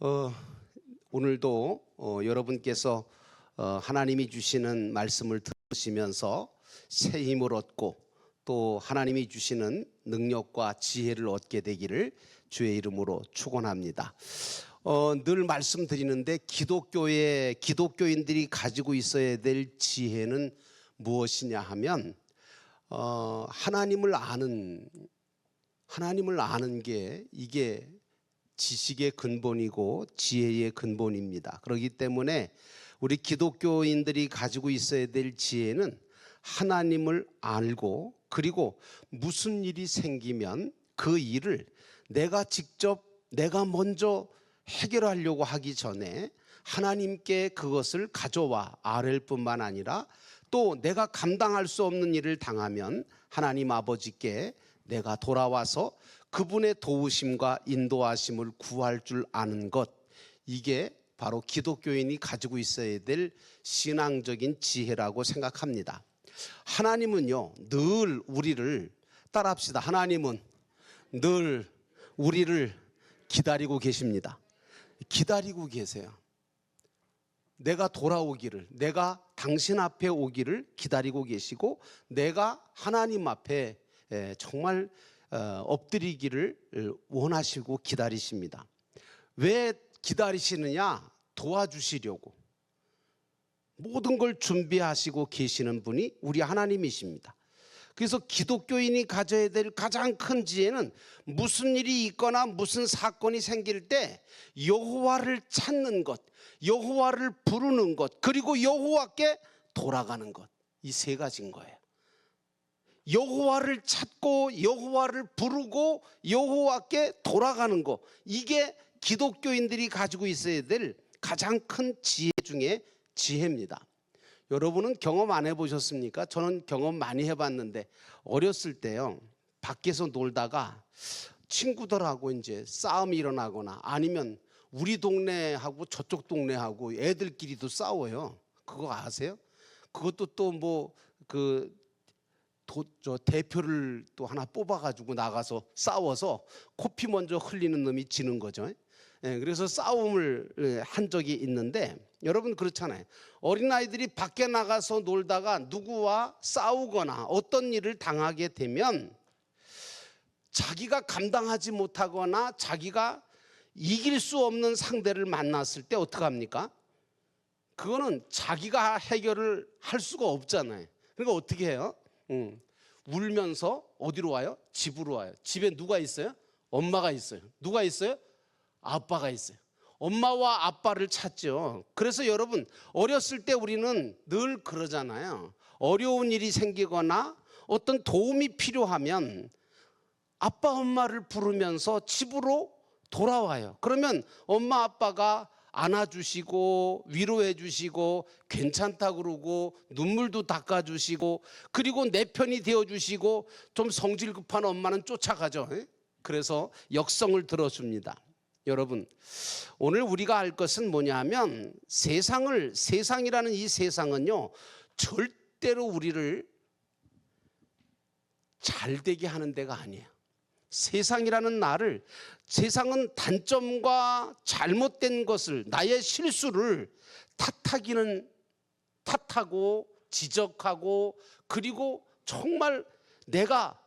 어, 오늘도 여러분께서 하나님이 주시는 말씀을 들으시면서 새 힘을 얻고 또 하나님이 주시는 능력과 지혜를 얻게 되기를 주의 이름으로 축원합니다. 늘 말씀드리는데 기독교인들이 가지고 있어야 될 지혜는 무엇이냐 하면 하나님을 아는 게 이게 지식의 근본이고 지혜의 근본입니다. 그렇기 때문에 우리 기독교인들이 가지고 있어야 될 지혜는 하나님을 알고, 그리고 무슨 일이 생기면 그 일을 내가 먼저 해결하려고 하기 전에 하나님께 그것을 가져와 아뢰일 뿐만 아니라, 또 내가 감당할 수 없는 일을 당하면 하나님 아버지께 내가 돌아와서 그분의 도우심과 인도하심을 구할 줄 아는 것, 이게 바로 기독교인이 가지고 있어야 될 신앙적인 지혜라고 생각합니다. 하나님은요, 늘 우리를 따라합시다. 하나님은 늘 우리를 기다리고 계십니다. 기다리고 계세요. 내가 돌아오기를, 내가 당신 앞에 오기를 기다리고 계시고, 내가 하나님 앞에 정말 엎드리기를 원하시고 기다리십니다. 왜 기다리시느냐? 도와주시려고 모든 걸 준비하시고 계시는 분이 우리 하나님이십니다. 그래서 기독교인이 가져야 될 가장 큰 지혜는 무슨 일이 있거나 무슨 사건이 생길 때 여호와를 찾는 것, 여호와를 부르는 것, 그리고 여호와께 돌아가는 것, 이 세 가지인 거예요. 여호와를 찾고 여호와를 부르고 여호와께 돌아가는 것, 이게 기독교인들이 가지고 있어야 될 가장 큰 지혜 중에 지혜입니다. 여러분은 경험 안 해보셨습니까? 저는 경험 많이 해봤는데, 어렸을 때요, 밖에서 놀다가 친구들하고 이제 싸움이 일어나거나 아니면 우리 동네하고 저쪽 동네하고 애들끼리도 싸워요. 그거 아세요? 그것도 또 저 대표를 또 하나 뽑아가지고 나가서 싸워서 코피 먼저 흘리는 놈이 지는 거죠. 그래서 싸움을 한 적이 있는데, 여러분 그렇잖아요. 어린아이들이 밖에 나가서 놀다가 누구와 싸우거나 어떤 일을 당하게 되면 자기가 감당하지 못하거나 자기가 이길 수 없는 상대를 만났을 때 어떡합니까? 그거는 자기가 해결을 할 수가 없잖아요. 그러니까 어떻게 해요? 울면서 어디로 와요? 집으로 와요. 집에 누가 있어요? 엄마가 있어요. 누가 있어요? 아빠가 있어요. 엄마와 아빠를 찾죠. 그래서 여러분, 어렸을 때 우리는 늘 그러잖아요. 어려운 일이 생기거나 어떤 도움이 필요하면 아빠 엄마를 부르면서 집으로 돌아와요. 그러면 엄마 아빠가 안아주시고 위로해 주시고 괜찮다 그러고 눈물도 닦아주시고, 그리고 내 편이 되어주시고, 좀 성질 급한 엄마는 쫓아가죠. 그래서 역성을 들어줍니다. 여러분, 오늘 우리가 알 것은 뭐냐 하면, 세상이라는 이 세상은요, 절대로 우리를 잘되게 하는 데가 아니에요. 세상은 단점과 잘못된 것을, 나의 실수를 탓하고 지적하고, 그리고 정말 내가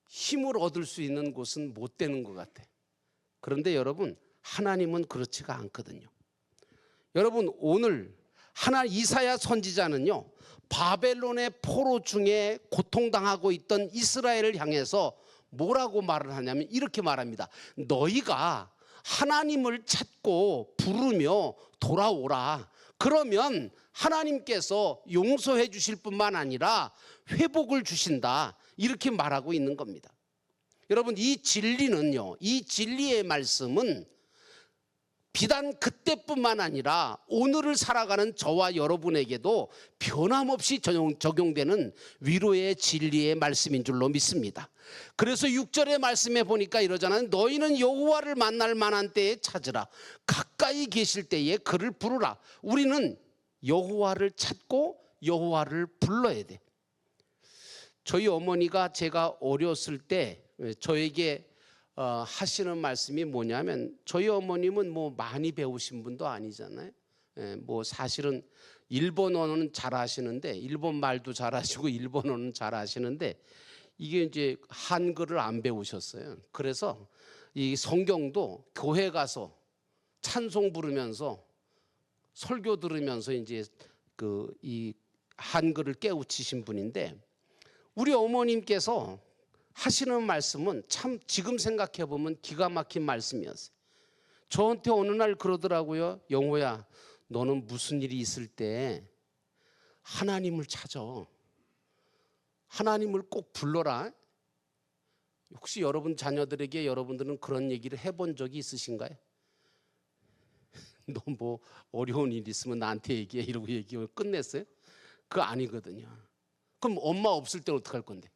힘을 얻을 수 있는 곳은 못 되는 것 같아. 그런데 여러분, 하나님은 그렇지가 않거든요. 여러분, 오늘 이사야 선지자는요, 바벨론의 포로 중에 고통당하고 있던 이스라엘을 향해서 뭐라고 말을 하냐면 이렇게 말합니다. 너희가 하나님을 찾고 부르며 돌아오라. 그러면 하나님께서 용서해 주실 뿐만 아니라 회복을 주신다. 이렇게 말하고 있는 겁니다. 여러분, 이 진리는요, 이 진리의 말씀은 비단 그때뿐만 아니라 오늘을 살아가는 저와 여러분에게도 변함없이 적용되는 위로의 진리의 말씀인 줄로 믿습니다. 그래서 6절의 말씀에 보니까 이러잖아요. 너희는 여호와를 만날 만한 때에 찾으라. 가까이 계실 때에 그를 부르라. 우리는 여호와를 찾고 여호와를 불러야 돼. 저희 어머니가 제가 어렸을 때 저에게 하시는 말씀이 뭐냐면, 저희 어머님은 뭐 많이 배우신 분도 아니잖아요. 뭐 사실은 일본어는 잘하시는데, 일본 말도 잘하시고 일본어는 잘하시는데, 이게 이제 한글을 안 배우셨어요. 그래서 이 성경도 교회 가서 찬송 부르면서 설교 들으면서 이제 이 한글을 깨우치신 분인데, 우리 어머님께서 하시는 말씀은 참 지금 생각해 보면 기가 막힌 말씀이었어요. 저한테 어느 날 그러더라고요. 영호야, 너는 무슨 일이 있을 때 하나님을 찾아. 하나님을 꼭 불러라. 혹시 여러분 자녀들에게 여러분들은 그런 얘기를 해본 적이 있으신가요? 너 뭐 어려운 일 있으면 나한테 얘기해, 이러고 얘기하면 끝냈어요? 그거 아니거든요. 그럼 엄마 없을 때는 어떡할 건데?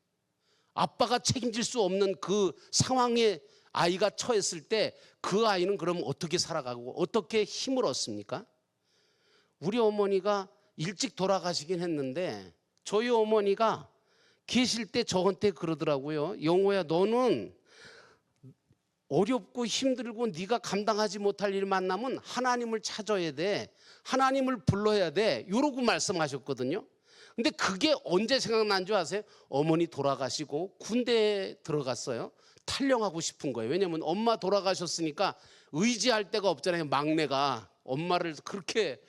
아빠가 책임질 수 없는 그 상황에 아이가 처했을 때 그 아이는 그럼 어떻게 살아가고 어떻게 힘을 얻습니까? 우리 어머니가 일찍 돌아가시긴 했는데, 저희 어머니가 계실 때 저한테 그러더라고요. 영호야, 너는 어렵고 힘들고 네가 감당하지 못할 일 만나면 하나님을 찾아야 돼. 하나님을 불러야 돼. 이러고 말씀하셨거든요. 근데 그게 언제 생각난 줄 아세요? 어머니 돌아가시고 군대에 들어갔어요. 탈영하고 싶은 거예요. 왜냐하면 엄마 돌아가셨으니까 의지할 데가 없잖아요. 막내가 엄마를 그렇게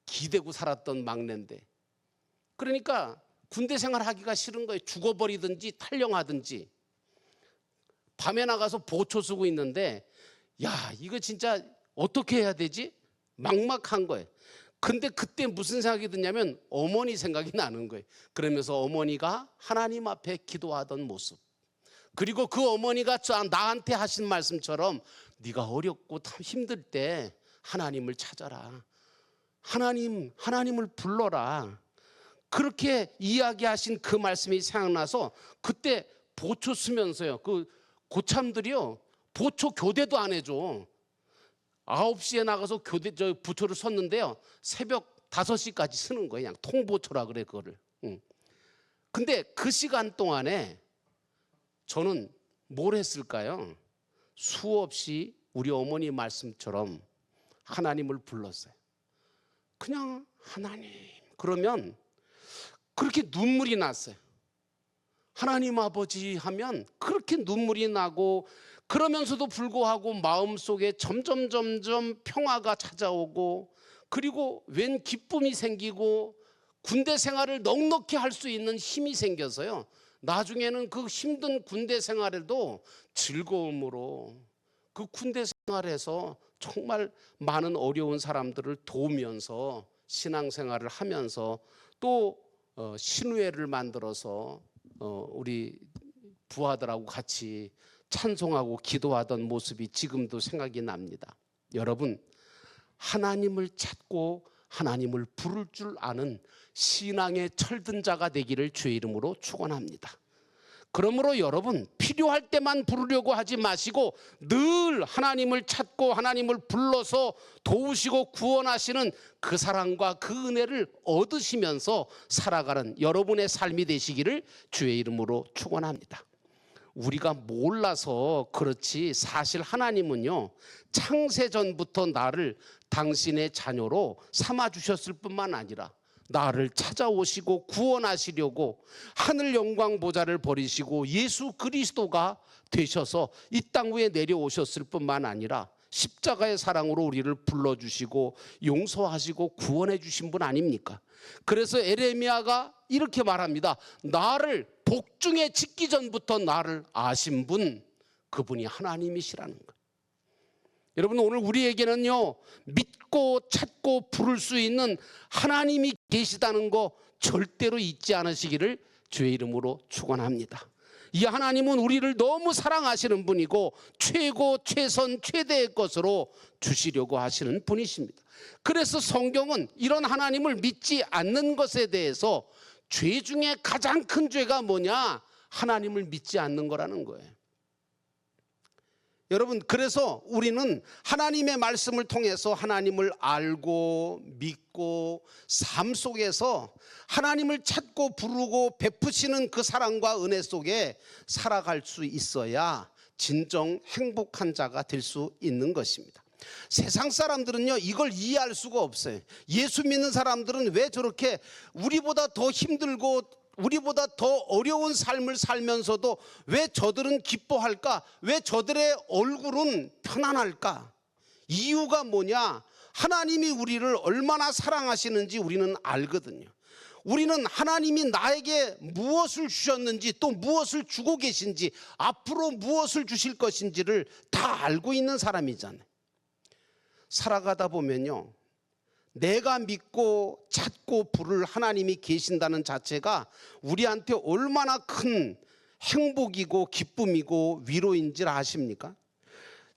기대고 살았던 막내인데, 그러니까 군대 생활하기가 싫은 거예요. 죽어버리든지 탈영하든지. 밤에 나가서 보초 쓰고 있는데, 야, 이거 진짜 어떻게 해야 되지? 막막한 거예요. 근데 그때 무슨 생각이 드냐면 어머니 생각이 나는 거예요. 그러면서 어머니가 하나님 앞에 기도하던 모습, 그리고 그 어머니가 나한테 하신 말씀처럼 네가 어렵고 힘들 때 하나님을 찾아라. 하나님을 불러라. 그렇게 이야기하신 그 말씀이 생각나서 그때 보초 쓰면서요. 그 고참들이요, 보초 교대도 안 해줘. 9시에 나가서 부초를 섰는데요, 새벽 5시까지 쓰는 거예요. 그냥 통보초라 그래, 그거를. 근데 그 시간 동안에 저는 뭘 했을까요? 수없이 우리 어머니 말씀처럼 하나님을 불렀어요. 그냥 하나님. 그러면 그렇게 눈물이 났어요. 하나님 아버지 하면 그렇게 눈물이 나고, 그러면서도 불구하고 마음속에 점점 평화가 찾아오고, 그리고 웬 기쁨이 생기고 군대 생활을 넉넉히 할 수 있는 힘이 생겨서요, 나중에는 그 힘든 군대 생활에도 즐거움으로 그 군대 생활에서 정말 많은 어려운 사람들을 도우면서 신앙생활을 하면서 또 신우회를 만들어서 우리 부하들하고 같이 찬송하고 기도하던 모습이 지금도 생각이 납니다. 여러분, 하나님을 찾고 하나님을 부를 줄 아는 신앙의 철든 자가 되기를 주의 이름으로 축원합니다. 그러므로 여러분, 필요할 때만 부르려고 하지 마시고 늘 하나님을 찾고 하나님을 불러서 도우시고 구원하시는 그 사랑과 그 은혜를 얻으시면서 살아가는 여러분의 삶이 되시기를 주의 이름으로 축원합니다. 우리가 몰라서 그렇지, 사실 하나님은요, 창세전부터 나를 당신의 자녀로 삼아주셨을 뿐만 아니라 나를 찾아오시고 구원하시려고 하늘 영광 보좌를 버리시고 예수 그리스도가 되셔서 이 땅 위에 내려오셨을 뿐만 아니라 십자가의 사랑으로 우리를 불러주시고 용서하시고 구원해 주신 분 아닙니까? 그래서 에레미야가 이렇게 말합니다. 나를 복중에 짓기 전부터 나를 아신 분, 그분이 하나님이시라는 거예요. 여러분, 오늘 우리에게는요, 믿고 찾고 부를 수 있는 하나님이 계시다는 거 절대로 잊지 않으시기를 주의 이름으로 축원합니다. 이 하나님은 우리를 너무 사랑하시는 분이고 최고 최선 최대의 것으로 주시려고 하시는 분이십니다. 그래서 성경은 이런 하나님을 믿지 않는 것에 대해서 죄 중에 가장 큰 죄가 뭐냐? 하나님을 믿지 않는 거라는 거예요. 여러분, 그래서 우리는 하나님의 말씀을 통해서 하나님을 알고 믿고 삶 속에서 하나님을 찾고 부르고 베푸시는 그 사랑과 은혜 속에 살아갈 수 있어야 진정 행복한 자가 될 수 있는 것입니다. 세상 사람들은요, 이걸 이해할 수가 없어요. 예수 믿는 사람들은 왜 저렇게 우리보다 더 힘들고 우리보다 더 어려운 삶을 살면서도 왜 저들은 기뻐할까? 왜 저들의 얼굴은 편안할까? 이유가 뭐냐? 하나님이 우리를 얼마나 사랑하시는지 우리는 알거든요. 우리는 하나님이 나에게 무엇을 주셨는지, 또 무엇을 주고 계신지, 앞으로 무엇을 주실 것인지를 다 알고 있는 사람이잖아요. 살아가다 보면요, 내가 믿고 찾고 부를 하나님이 계신다는 자체가 우리한테 얼마나 큰 행복이고 기쁨이고 위로인지 아십니까?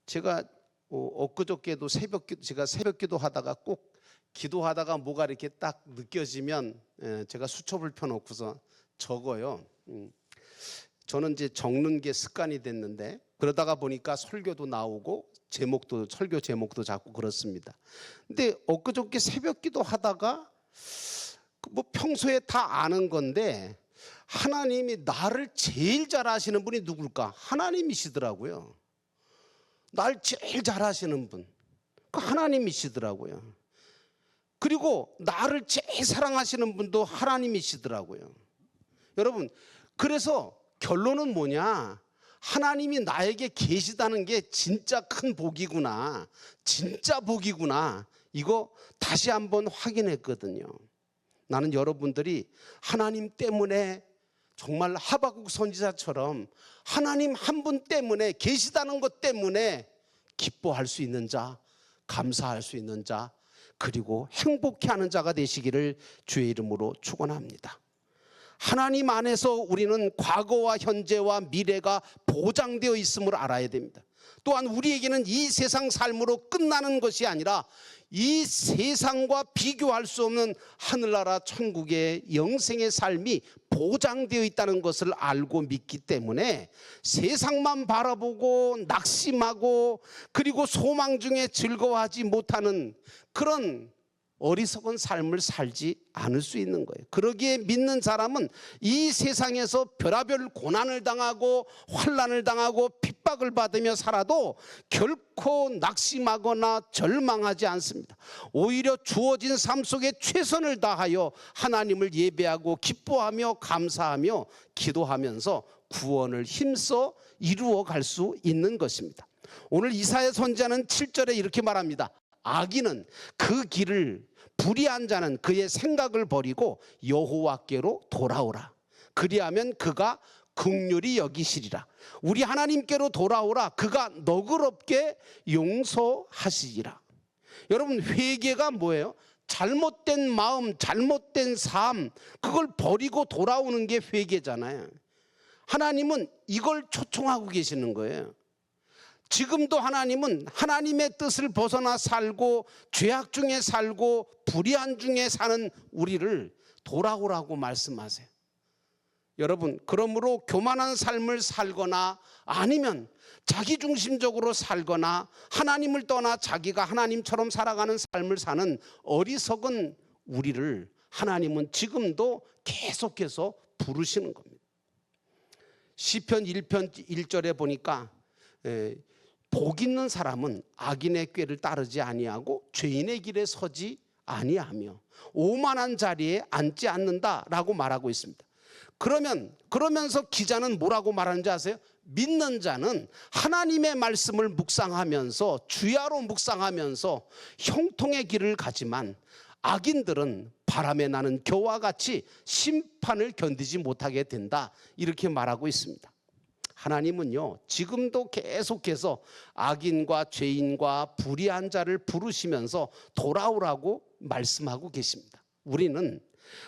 제가 엊그저께도 제가 새벽기도 하다가 꼭 기도하다가 뭐가 이렇게 딱 느껴지면 제가 수첩을 펴놓고서 적어요. 저는 이제 적는 게 습관이 됐는데, 그러다가 보니까 설교도 나오고 설교 제목도 잡고 그렇습니다. 근데 엊그저께 새벽기도 하다가 뭐 평소에 다 아는 건데, 하나님이 나를 제일 잘 아시는 분이 누굴까? 하나님이시더라고요. 날 제일 잘 아시는 분, 그 하나님이시더라고요. 그리고 나를 제일 사랑하시는 분도 하나님이시더라고요. 여러분, 그래서 결론은 뭐냐? 하나님이 나에게 계시다는 게 진짜 큰 복이구나, 진짜 복이구나, 이거 다시 한번 확인했거든요. 나는 여러분들이 하나님 때문에 정말 하박국 선지자처럼 하나님 한 분 때문에, 계시다는 것 때문에 기뻐할 수 있는 자, 감사할 수 있는 자, 그리고 행복해하는 자가 되시기를 주의 이름으로 축원합니다. 하나님 안에서 우리는 과거와 현재와 미래가 보장되어 있음을 알아야 됩니다. 또한 우리에게는 이 세상 삶으로 끝나는 것이 아니라 이 세상과 비교할 수 없는 하늘나라 천국의 영생의 삶이 보장되어 있다는 것을 알고 믿기 때문에 세상만 바라보고 낙심하고 그리고 소망 중에 즐거워하지 못하는 그런 어리석은 삶을 살지 않을 수 있는 거예요. 그러기에 믿는 사람은 이 세상에서 별의별 고난을 당하고 환난을 당하고 핍박을 받으며 살아도 결코 낙심하거나 절망하지 않습니다. 오히려 주어진 삶 속에 최선을 다하여 하나님을 예배하고 기뻐하며 감사하며 기도하면서 구원을 힘써 이루어 갈 수 있는 것입니다. 오늘 이사야 선지자는 7절에 이렇게 말합니다. 악인은 그 길을, 불의한 자는 그의 생각을 버리고 여호와께로 돌아오라. 그리하면 그가 긍휼히 여기시리라. 우리 하나님께로 돌아오라. 그가 너그럽게 용서하시리라. 여러분, 회개가 뭐예요? 잘못된 마음, 잘못된 삶, 그걸 버리고 돌아오는 게 회개잖아요. 하나님은 이걸 초청하고 계시는 거예요. 지금도 하나님은 하나님의 뜻을 벗어나 살고 죄악 중에 살고 불의한 중에 사는 우리를 돌아오라고 말씀하세요. 여러분, 그러므로 교만한 삶을 살거나 아니면 자기중심적으로 살거나 하나님을 떠나 자기가 하나님처럼 살아가는 삶을 사는 어리석은 우리를 하나님은 지금도 계속해서 부르시는 겁니다. 시편 1편 1절에 보니까 복 있는 사람은 악인의 꾀를 따르지 아니하고 죄인의 길에 서지 아니하며 오만한 자리에 앉지 않는다라고 말하고 있습니다. 그러면서 기자는 뭐라고 말하는지 아세요? 믿는 자는 하나님의 말씀을 묵상하면서 주야로 묵상하면서 형통의 길을 가지만 악인들은 바람에 나는 겨와 같이 심판을 견디지 못하게 된다, 이렇게 말하고 있습니다. 하나님은요, 지금도 계속해서 악인과 죄인과 불의한 자를 부르시면서 돌아오라고 말씀하고 계십니다. 우리는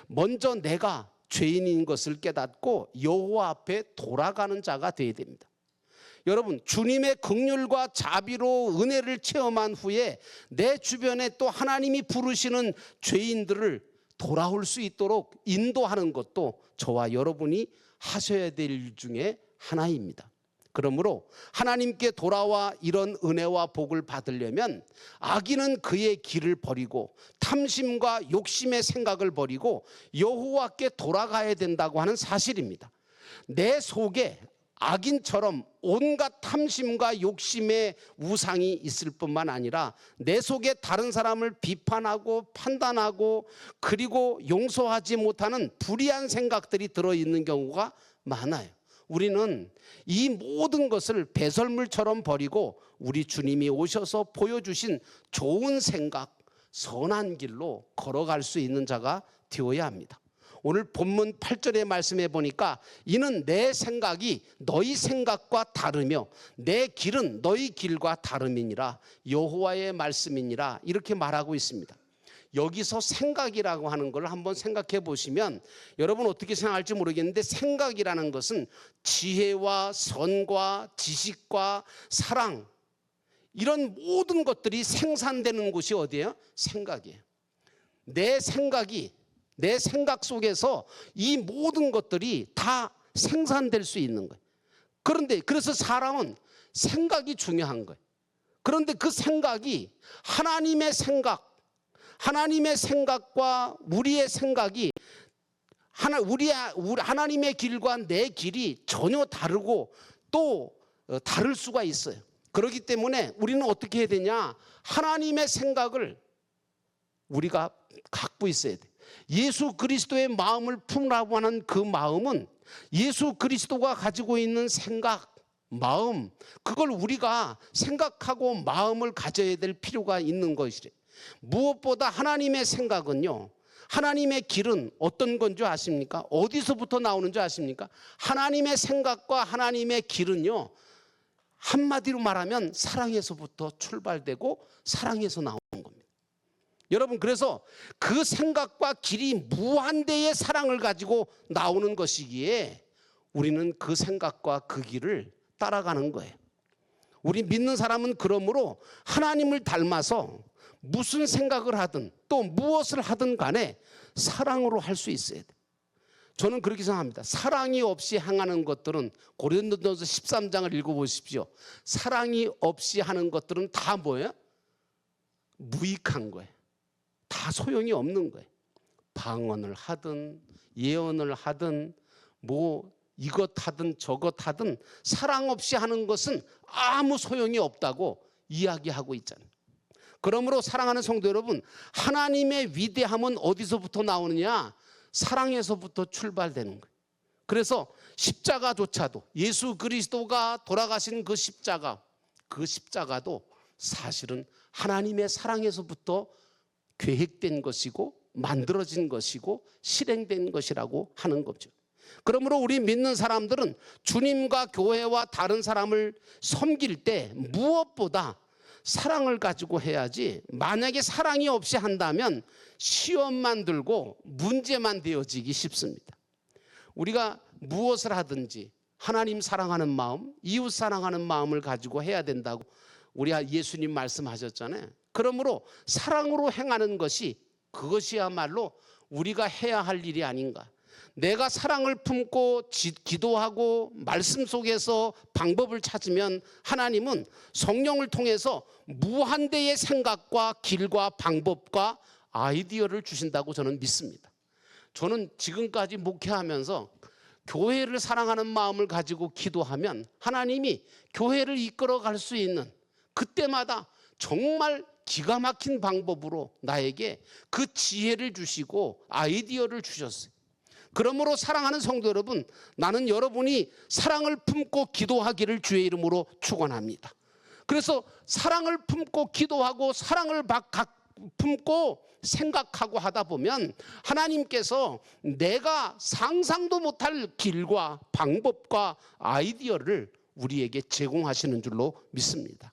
먼저 내가 죄인인 것을 깨닫고 여호와 앞에 돌아가는 자가 되어야 됩니다. 여러분, 주님의 긍휼과 자비로 은혜를 체험한 후에 내 주변에 또 하나님이 부르시는 죄인들을 돌아올 수 있도록 인도하는 것도 저와 여러분이 하셔야 될 일 중에 하나입니다. 그러므로 하나님께 돌아와 이런 은혜와 복을 받으려면 악인은 그의 길을 버리고 탐심과 욕심의 생각을 버리고 여호와께 돌아가야 된다고 하는 사실입니다. 내 속에 악인처럼 온갖 탐심과 욕심의 우상이 있을 뿐만 아니라 내 속에 다른 사람을 비판하고 판단하고 그리고 용서하지 못하는 불의한 생각들이 들어있는 경우가 많아요. 우리는 이 모든 것을 배설물처럼 버리고 우리 주님이 오셔서 보여주신 좋은 생각, 선한 길로 걸어갈 수 있는 자가 되어야 합니다. 오늘 본문 8절의 말씀에 보니까 이는 내 생각이 너희 생각과 다르며 내 길은 너희 길과 다름이니라 여호와의 말씀이니라 이렇게 말하고 있습니다. 여기서 생각이라고 하는 걸 한번 생각해 보시면 여러분 어떻게 생각할지 모르겠는데 생각이라는 것은 지혜와 선과 지식과 사랑 이런 모든 것들이 생산되는 곳이 어디예요? 생각이에요. 내 생각 속에서 이 모든 것들이 다 생산될 수 있는 거예요. 그런데 그래서 사람은 생각이 중요한 거예요. 그런데 그 생각이 하나님의 생각과 우리의 생각이 하나님의 길과 내 길이 전혀 다르고 또 다를 수가 있어요. 그렇기 때문에 우리는 어떻게 해야 되냐? 하나님의 생각을 우리가 갖고 있어야 돼. 예수 그리스도의 마음을 품으라고 하는 그 마음은 예수 그리스도가 가지고 있는 생각, 마음, 그걸 우리가 생각하고 마음을 가져야 될 필요가 있는 것이래. 무엇보다 하나님의 생각은요, 하나님의 길은 어떤 건 줄 아십니까? 어디서부터 나오는 줄 아십니까? 하나님의 생각과 하나님의 길은요, 한마디로 말하면 사랑에서부터 출발되고 사랑에서 나오는 겁니다. 여러분, 그래서 그 생각과 길이 무한대의 사랑을 가지고 나오는 것이기에 우리는 그 생각과 그 길을 따라가는 거예요. 우리 믿는 사람은 그러므로 하나님을 닮아서 무슨 생각을 하든 또 무엇을 하든 간에 사랑으로 할 수 있어야 돼요. 저는 그렇게 생각합니다. 사랑이 없이 행하는 것들은 고린도전서 13장을 읽어보십시오. 사랑이 없이 하는 것들은 다 뭐예요? 무익한 거예요. 다 소용이 없는 거예요. 방언을 하든 예언을 하든 뭐 이것 하든 저것 하든 사랑 없이 하는 것은 아무 소용이 없다고 이야기하고 있잖아요. 그러므로 사랑하는 성도 여러분, 하나님의 위대함은 어디서부터 나오느냐? 사랑에서부터 출발되는 거예요. 그래서 십자가조차도 예수 그리스도가 돌아가신 그 십자가도 사실은 하나님의 사랑에서부터 계획된 것이고 만들어진 것이고 실행된 것이라고 하는 거죠. 그러므로 우리 믿는 사람들은 주님과 교회와 다른 사람을 섬길 때 무엇보다 사랑을 가지고 해야지, 만약에 사랑이 없이 한다면 시험만 들고 문제만 되어지기 쉽습니다. 우리가 무엇을 하든지 하나님 사랑하는 마음, 이웃 사랑하는 마음을 가지고 해야 된다고 우리 예수님 말씀하셨잖아요. 그러므로 사랑으로 행하는 것이 그것이야말로 우리가 해야 할 일이 아닌가. 내가 사랑을 품고 기도하고 말씀 속에서 방법을 찾으면 하나님은 성령을 통해서 무한대의 생각과 길과 방법과 아이디어를 주신다고 저는 믿습니다. 저는 지금까지 목회하면서 교회를 사랑하는 마음을 가지고 기도하면 하나님이 교회를 이끌어갈 수 있는 그때마다 정말 기가 막힌 방법으로 나에게 그 지혜를 주시고 아이디어를 주셨어요. 그러므로 사랑하는 성도 여러분, 나는 여러분이 사랑을 품고 기도하기를 주의 이름으로 축원합니다. 그래서 사랑을 품고 기도하고 사랑을 품고 생각하고 하다 보면 하나님께서 내가 상상도 못할 길과 방법과 아이디어를 우리에게 제공하시는 줄로 믿습니다.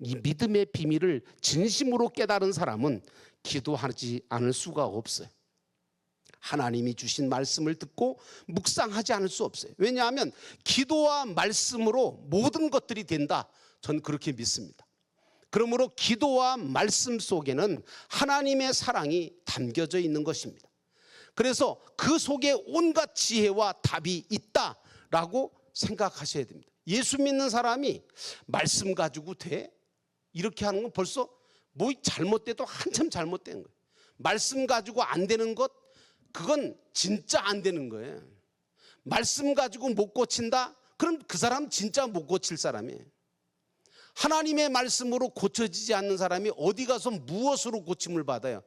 이 믿음의 비밀을 진심으로 깨달은 사람은 기도하지 않을 수가 없어요. 하나님이 주신 말씀을 듣고 묵상하지 않을 수 없어요. 왜냐하면 기도와 말씀으로 모든 것들이 된다. 전 그렇게 믿습니다. 그러므로 기도와 말씀 속에는 하나님의 사랑이 담겨져 있는 것입니다. 그래서 그 속에 온갖 지혜와 답이 있다라고 생각하셔야 됩니다. 예수 믿는 사람이 말씀 가지고 돼? 이렇게 하는 건 벌써 뭐 잘못돼도 한참 잘못된 거예요. 말씀 가지고 안 되는 것, 그건 진짜 안 되는 거예요. 말씀 가지고 못 고친다? 그럼 그 사람 진짜 못 고칠 사람이에요. 하나님의 말씀으로 고쳐지지 않는 사람이 어디 가서 무엇으로 고침을 받아요?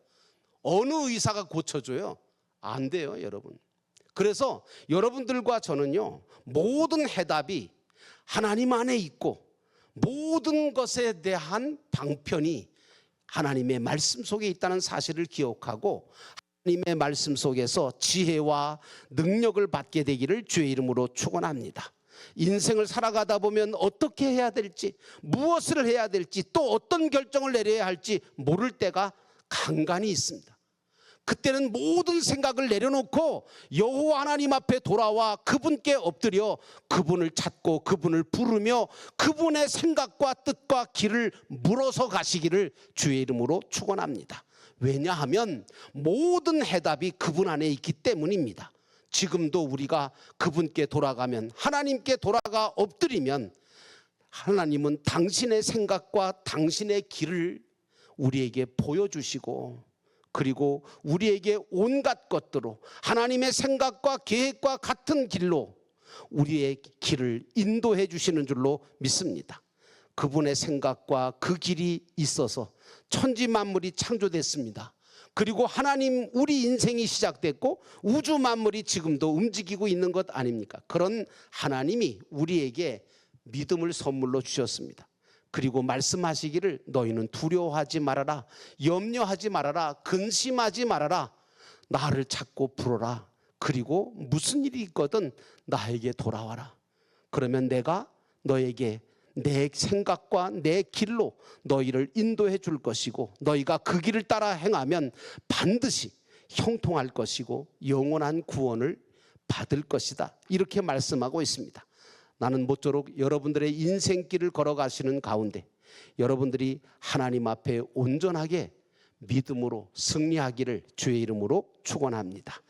어느 의사가 고쳐줘요? 안 돼요, 여러분. 그래서 여러분들과 저는요, 모든 해답이 하나님 안에 있고 모든 것에 대한 방편이 하나님의 말씀 속에 있다는 사실을 기억하고 하나님의 말씀 속에서 지혜와 능력을 받게 되기를 주의 이름으로 축원합니다. 인생을 살아가다 보면 어떻게 해야 될지, 무엇을 해야 될지, 또 어떤 결정을 내려야 할지 모를 때가 간간히 있습니다. 그때는 모든 생각을 내려놓고 여호와 하나님 앞에 돌아와 그분께 엎드려 그분을 찾고 그분을 부르며 그분의 생각과 뜻과 길을 물어서 가시기를 주의 이름으로 축원합니다. 왜냐하면 모든 해답이 그분 안에 있기 때문입니다. 지금도 우리가 그분께 돌아가면, 하나님께 돌아가 엎드리면 하나님은 당신의 생각과 당신의 길을 우리에게 보여주시고, 그리고 우리에게 온갖 것들로 하나님의 생각과 계획과 같은 길로 우리의 길을 인도해 주시는 줄로 믿습니다. 그분의 생각과 그 길이 있어서 천지 만물이 창조됐습니다. 그리고 하나님, 우리 인생이 시작됐고 우주 만물이 지금도 움직이고 있는 것 아닙니까? 그런 하나님이 우리에게 믿음을 선물로 주셨습니다. 그리고 말씀하시기를 너희는 두려워하지 말아라, 염려하지 말아라, 근심하지 말아라, 나를 찾고 부르라. 그리고 무슨 일이 있거든 나에게 돌아와라. 그러면 내가 너에게 내 생각과 내 길로 너희를 인도해 줄 것이고, 너희가 그 길을 따라 행하면 반드시 형통할 것이고 영원한 구원을 받을 것이다. 이렇게 말씀하고 있습니다. 나는 모쪼록 여러분들의 인생길을 걸어가시는 가운데 여러분들이 하나님 앞에 온전하게 믿음으로 승리하기를 주의 이름으로 축원합니다.